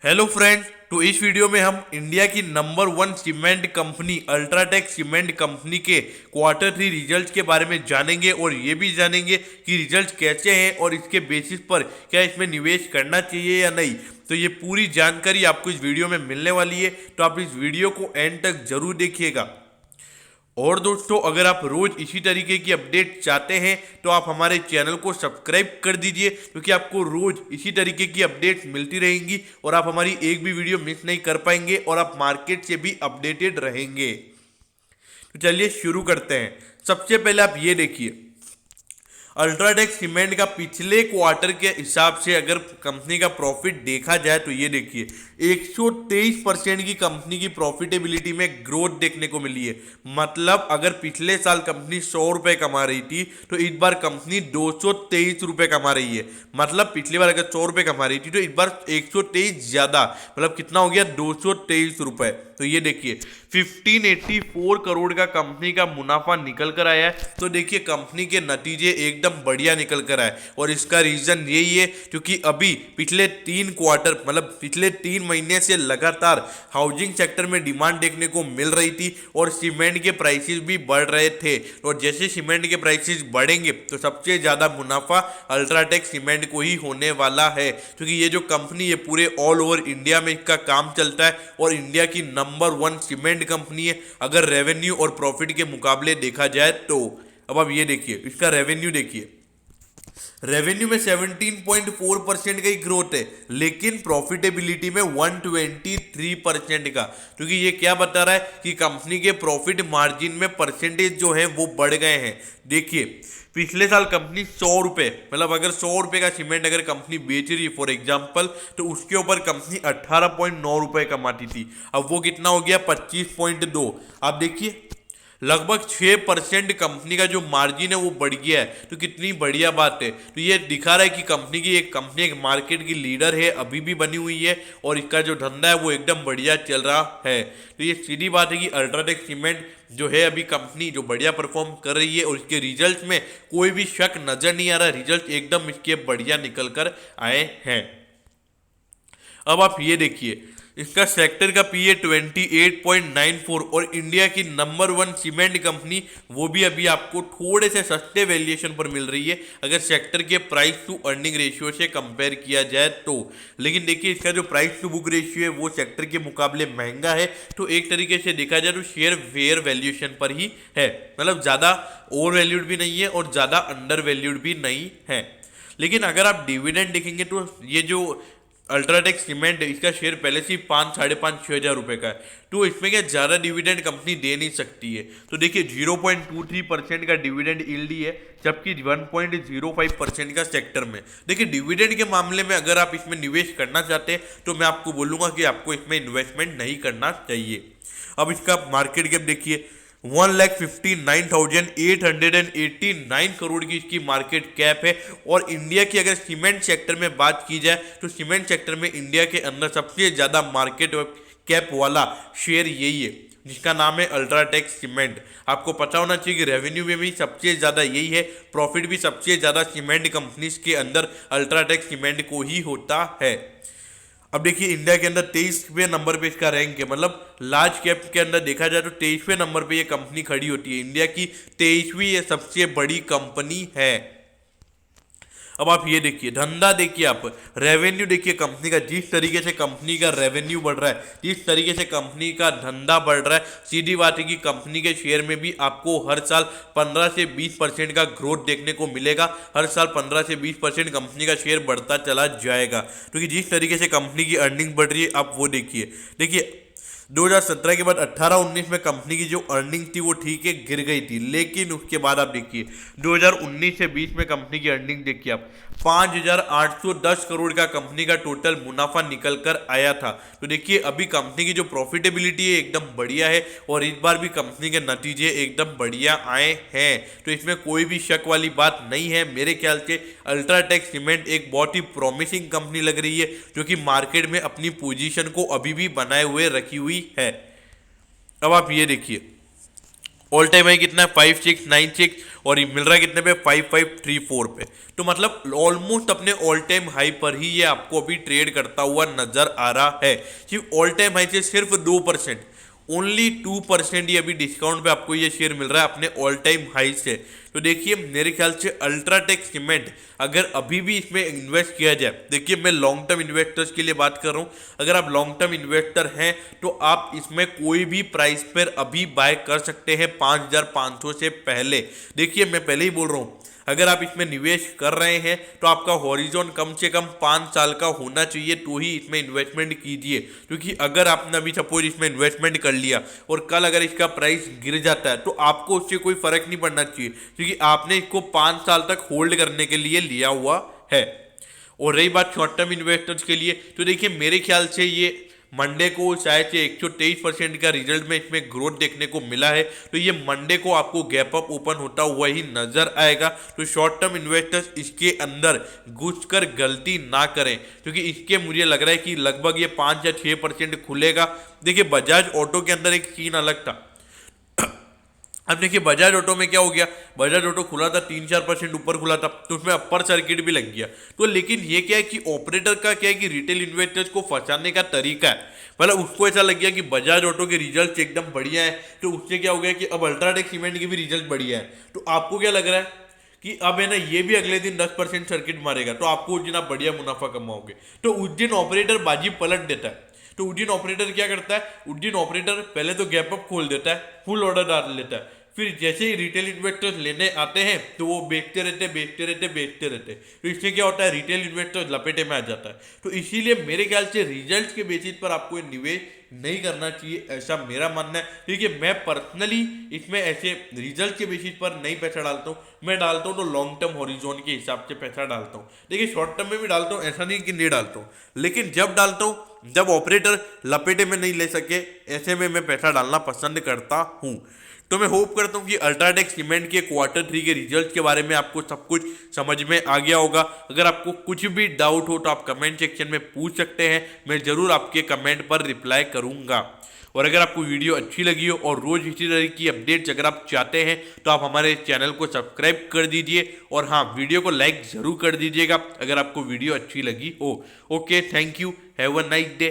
Hello friends, तो इस video में हम इंडिया की number 1 cement company UltraTech cement company के क्वार्टर 3 रिजल्ट्स के बारे में जानेंगे और ये भी जानेंगे कि रिजल्ट्स कैसे हैं और इसके बेसिस पर क्या इसमें निवेश करना चाहिए या नहीं। तो ये पूरी जानकारी आपको इस वीडियो में मिलने वाली है, तो आप इस वीडियो को एंड तक जरूर देखिएगा। और दोस्तों, अगर आप रोज इसी तरीके की अपडेट चाहते हैं तो आप हमारे चैनल को सब्सक्राइब कर दीजिए, क्योंकि आपको रोज इसी तरीके की अपडेट्स मिलती रहेंगी और आप हमारी एक भी वीडियो मिस नहीं कर पाएंगे और आप मार्केट से भी अपडेटेड रहेंगे। तो चलिए शुरू करते हैं। सबसे पहले आप ये देखिए, अल्ट्राटेक सीमेंट का पिछले क्वार्टर के हिसाब से अगर कंपनी का प्रॉफिट देखा जाए तो ये देखिए 123% की कंपनी की प्रॉफिटेबिलिटी में ग्रोथ देखने को मिली है। मतलब अगर पिछले साल कंपनी 100 रुपए कमा रही थी तो इस बार कंपनी 223 रुपए कमा रही है। मतलब पिछली बार अगर 100 रुपए कमा रही थी तो इस बार 123 ज्यादा, मतलब कितना हो गया 223 रुपए। तो ये देखिए 1584 करोड़ का कंपनी का मुनाफा निकल कर आया है। तो देखिए कंपनी के नतीजे एकदम बढ़िया निकल कर आए और इसका रीजन यही है क्योंकि अभी पिछले 3 क्वार्टर मतलब पिछले 3 महीने से लगातार हाउसिंग सेक्टर में डिमांड देखने को मिल रही थी और सीमेंट के प्राइसेस भी बढ़ रहे थे। और जैसे सीमेंट के प्राइसेस बढ़ेंगे तो सबसे ज्यादा मुनाफा अल्ट्राटेक सीमेंट को ही होने वाला है, क्योंकि ये जो कंपनी है पूरे ऑल ओवर इंडिया में इसका काम चलता है और इंडिया की नंबर 1 सीमेंट कंपनी है अगर रेवेन्यू और प्रॉफिट के मुकाबले देखा जाए तो। अब आप ये देखिए, इसका रेवेन्यू देखिए, रेवेन्यू में 17.4% का ही ग्रोथ है, लेकिन प्रॉफिटेबिलिटी में 123% का, क्योंकि ये क्या बता रहा है कि कंपनी के प्रॉफिट मार्जिन में परसेंटेज जो है वो बढ़ गए हैं। देखिए पिछले साल कंपनी 100 रुपए, मतलब अगर 100 रुपए का सीमेंट अगर कंपनी बेच रही है फॉर एग्जांपल, तो उसके ऊपर कंपनी 18.9 रुपए कमाती थी। अब वो कितना हो गया 25.2। आप देखिए लगभग 6% कंपनी का जो मार्जिन है वो बढ़ गया है। तो कितनी बढ़िया बात है। तो ये दिखा रहा है कि कंपनी एक मार्केट की लीडर है, अभी भी बनी हुई है और इसका जो धंधा है वो एकदम बढ़िया चल रहा है। तो ये सीधी बात है कि अल्ट्राटेक सीमेंट जो है अभी कंपनी जो बढ़िया परफॉर्म कर रही है और इसके रिजल्ट में कोई भी शक नजर नहीं आ रहा, रिजल्ट एकदम इसके बढ़िया निकल कर आए हैं। अब आप ये देखिए, इसका सेक्टर का पीए 28.94 और इंडिया की नंबर 1 सीमेंट कंपनी वो भी अभी आपको थोड़े से सस्ते वैल्यूएशन पर मिल रही है अगर सेक्टर के प्राइस टू अर्निंग रेशियो से कंपेयर किया जाए तो। लेकिन देखिए इसका जो प्राइस टू बुक रेशियो है वो सेक्टर के मुकाबले महंगा है। तो एक तरीके से देखा जाए तो शेयर फेयर वैल्यूएशन पर ही है, मतलब ज़्यादा ओवर वैल्यूड भी नहीं है और ज़्यादा अंडर वैल्यूड भी नहीं है। लेकिन अगर आप डिविडेंड देखेंगे तो ये जो अल्ट्राटेक सीमेंट है इसका शेयर पहले से ही 5 साढ़े 5 6 हज़ार रुपये का है, तो इसमें क्या ज़्यादा डिविडेंड कंपनी दे नहीं सकती है। तो देखिए 0.23% का डिविडेंड यील्ड ही है, जबकि 1.05% का सेक्टर में। देखिए डिविडेंड के मामले में अगर आप इसमें निवेश करना चाहते हैं तो मैं आपको बोलूँगा कि आपको इसमें इन्वेस्टमेंट नहीं करना चाहिए। अब इसका मार्केट कैप देखिए 1,59,889 करोड़ की इसकी मार्केट कैप है। और इंडिया की अगर सीमेंट सेक्टर में बात की जाए तो सीमेंट सेक्टर में इंडिया के अंदर सबसे ज़्यादा मार्केट कैप वाला शेयर यही है जिसका नाम है अल्ट्राटेक सीमेंट। आपको पता होना चाहिए कि रेवेन्यू में भी सबसे ज़्यादा यही है, प्रॉफिट भी सबसे ज़्यादा सीमेंट कंपनीज के अंदर अल्ट्राटेक सीमेंट को ही होता है। अब देखिए इंडिया के अंदर 23वें नंबर पे इसका रैंक है, मतलब लार्ज कैप के अंदर देखा जाए तो 23वें नंबर पे ये कंपनी खड़ी होती है। इंडिया की 23वीं ये सबसे बड़ी कंपनी है। अब आप ये देखिए धंधा देखिए, आप रेवेन्यू देखिए कंपनी का, जिस तरीके से कंपनी का रेवेन्यू बढ़ रहा है, जिस तरीके से कंपनी का धंधा बढ़ रहा है, सीधी बात है कि कंपनी के शेयर में भी आपको हर साल 15 से 20% का ग्रोथ देखने को मिलेगा। हर साल 15 से 20% कंपनी का शेयर बढ़ता चला जाएगा, क्योंकि जिस तरीके से कंपनी की अर्निंग बढ़ रही है आप वो देखिए। देखिए 2017 के बाद 18-19 में कंपनी की जो अर्निंग थी वो ठीक है गिर गई थी, लेकिन उसके बाद आप देखिए 2019 से 20 में कंपनी की अर्निंग देखिए आप 5,810 करोड़ का कंपनी का टोटल मुनाफा निकल कर आया था। तो देखिए अभी कंपनी की जो प्रॉफिटेबिलिटी है एकदम बढ़िया है और इस बार भी कंपनी के नतीजे एकदम बढ़िया आए हैं। तो इसमें कोई भी शक वाली बात नहीं है। मेरे ख्याल से अल्ट्राटेक सीमेंट एक बहुत ही प्रॉमिसिंग कंपनी लग रही है जो कि मार्केट में अपनी पोजीशन को अभी भी बनाए हुए रखी हुई है। अब आप ये देखिए ऑल टाइम हाई कितना है 5696 और ये मिल रहा है कितने पे 5534 पे। तो मतलब ऑलमोस्ट अपने ऑल टाइम हाई पर ही ये आपको अभी ट्रेड करता हुआ नजर आ रहा है। सिर्फ ऑल टाइम हाई से सिर्फ 2%, ओनली 2% ये अभी डिस्काउंट पे आपको ये शेयर मिल रहा है अपने ऑल टाइम हाई से। तो देखिए मेरे ख्याल से अल्ट्राटेक सीमेंट अगर अभी भी इसमें इन्वेस्ट किया जाए, देखिए मैं लॉन्ग टर्म इन्वेस्टर्स के लिए बात कर रहा हूँ, अगर आप लॉन्ग टर्म इन्वेस्टर हैं तो आप इसमें कोई भी प्राइस पर अभी बाय कर सकते हैं 5500 से पहले। देखिए मैं पहले ही बोल रहा हूँ, अगर आप इसमें निवेश कर रहे हैं तो आपका हॉरिजॉन कम से कम 5 साल का होना चाहिए, तो ही इसमें इन्वेस्टमेंट कीजिए। क्योंकि अगर आपने अभी सपोज इसमें इन्वेस्टमेंट कर लिया और कल अगर इसका प्राइस गिर जाता है तो आपको उससे कोई फर्क नहीं पड़ना चाहिए, क्योंकि आपने इसको 5 साल तक होल्ड करने के लिए लिया हुआ है। और रही बात शॉर्ट टर्म इन्वेस्टर्स के लिए, तो देखिए मेरे ख्याल से ये मंडे को शायद से 123% का रिजल्ट में इसमें ग्रोथ देखने को मिला है, तो ये मंडे को आपको गैप अप ओपन होता हुआ ही नजर आएगा। तो शॉर्ट टर्म इन्वेस्टर्स इसके अंदर घुसकर गलती ना करें, क्योंकि इसके मुझे लग रहा है कि लगभग ये 5 या 6% खुलेगा। देखिए बजाज ऑटो के अंदर एक सीन अलग था। अब देखिए बजाज ऑटो में क्या हो गया, बजाज ऑटो खुला था 3-4% ऊपर खुला था, तो उसमें अपर सर्किट भी लग गया। तो लेकिन ये क्या है कि ऑपरेटर का क्या है कि रिटेल इन्वेस्टर्स को फंसाने का तरीका है, मतलब उसको ऐसा लग गया कि बजाज ऑटो के रिजल्ट एकदम बढ़िया है, तो उससे क्या हो गया कि अब अल्ट्राटेक सीमेंट के भी रिजल्ट बढ़िया है। तो आपको क्या लग रहा है कि अब है ना ये भी अगले दिन 10% सर्किट मारेगा, तो आपको उस दिन आप बढ़िया मुनाफा कमाओगे। तो उस दिन ऑपरेटर बाजी पलट देता है। तो उस दिन ऑपरेटर क्या करता है, उस दिन ऑपरेटर पहले तो गैप अप खोल देता है, फुल ऑर्डर डाल लेता है, फिर जैसे ही रिटेल इन्वेस्टर्स लेने आते हैं तो वो बेचते रहते। तो इससे क्या होता है, रिटेल इन्वेस्टर्स लपेटे में आ जाता है। तो इसीलिए मेरे ख्याल से रिजल्ट्स के बेसिस पर आपको निवेश नहीं करना चाहिए, ऐसा मेरा मानना है। क्योंकि मैं पर्सनली इसमें ऐसे रिजल्ट के बेसिस पर नहीं पैसा डालता हूँ, मैं डालता हूँ तो लॉन्ग टर्म हॉरिजॉन के हिसाब से पैसा डालता हूँ। देखिए शॉर्ट टर्म में भी डालता हूँ, ऐसा नहीं कि नहीं डालता हूँ, लेकिन जब डालता हूँ जब ऑपरेटर लपेटे में नहीं ले सके, ऐसे में मैं पैसा डालना पसंद करता हूँ। तो मैं होप करता हूँ कि अल्ट्राटेक सीमेंट के Q3 के रिजल्ट के बारे में आपको सब कुछ समझ में आ गया होगा। अगर आपको कुछ भी डाउट हो तो आप कमेंट सेक्शन में पूछ सकते हैं, मैं जरूर आपके कमेंट पर रिप्लाई करूंगा। और अगर आपको वीडियो अच्छी लगी हो और रोज इसी तरह की अपडेट्स अगर आप चाहते हैं तो आप हमारे चैनल को सब्सक्राइब कर दीजिए, और हाँ वीडियो को लाइक जरूर कर दीजिएगा अगर आपको वीडियो अच्छी लगी हो। Okay, thank you, have a nice day.